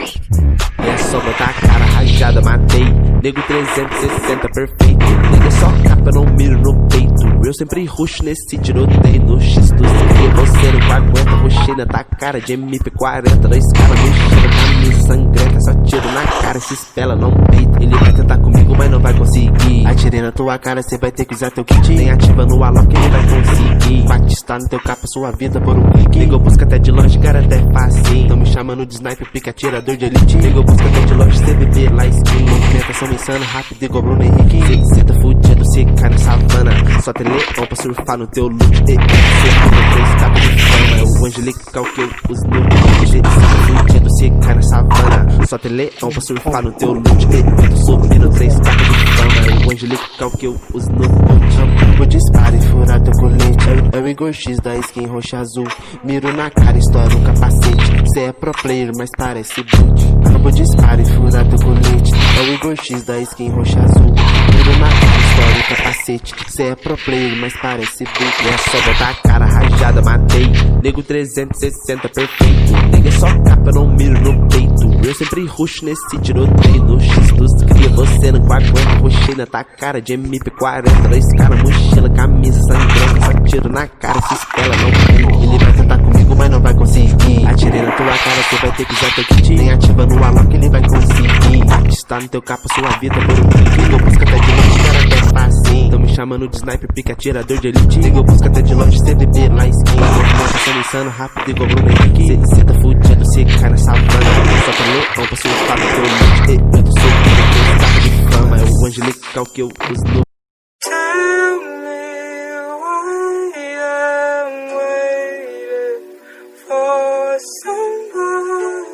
E é só botar a cara rajada, matei. Nego 360, perfeito. Nego só capa, não miro no peito. Eu sempre ruxo nesse tiroteio no X do CQ. Você não aguenta, roxina tá cara de MP40. Dois caras mexendo, camisa sangrenta. Só tiro na cara, se espela, não peito. Ele vai tentar comigo, mas não vai conseguir. Atirei na tua cara, cê vai ter que usar teu kit. Nem ativa no alok, ele vai conseguir. Batista no teu capa, sua vida por um clique. Nego busca até de longe, cara, até fácil. Tão me chamando de sniper, pica atirador de elite. Nego busca até de longe, CBB, lá skin. Movimentação insano, rápido igual Bruno Henrique. Cê tá fudido, cê cai na savana. Só tem leão pra surfar no teu loot. Cê tem três capas de fama. É o angelical que eu uso no loot. Cê tá fudido, cê cai na savana. Só tem leão pra surfar no teu loot. Tô subindo três capas de fama. É o angelical que eu uso no loot. Vou disparo e furar teu colete. É o Igor X da skin roxa azul. Miro na cara, estoura o capacete. Cê é pro player, mas parece boot. Vou disparo e furar teu colete. É o Igor X da skin roxa azul. Miro na cara, estoura o capacete. Cê é pro player, mas parece boot. E é só botar a cara rajada, matei. Nego 360, perfeito. Nego é só capa, não miro no peito. Eu sempre ruxo nesse tiroteio no X dos cria. Você não aguenta, roxina tá cara de MP40. Dois caras, mochila, camisa sangrenta. Só tiro na cara, se espela, não tem. Ele vai tentar comigo, mas não vai conseguir. Atirei na tua cara, cê vai ter que usar teu kit. Nem ativa no alok, ele vai conseguir. Batista no teu capa, sua vida por um clique. Nego busca até de longe, cara, até fácil. Tão me chamando de sniper, pica atirador de elite. Nego busca até de longe, CBB, lá skin. Movimentação insano, rápido igual Bruno Henrique. Cê tá fudido, cê cai na savana. Só tem leão pra surfar no teu loot. Eu tô subindo, três capas de fama. É o angelical que eu uso no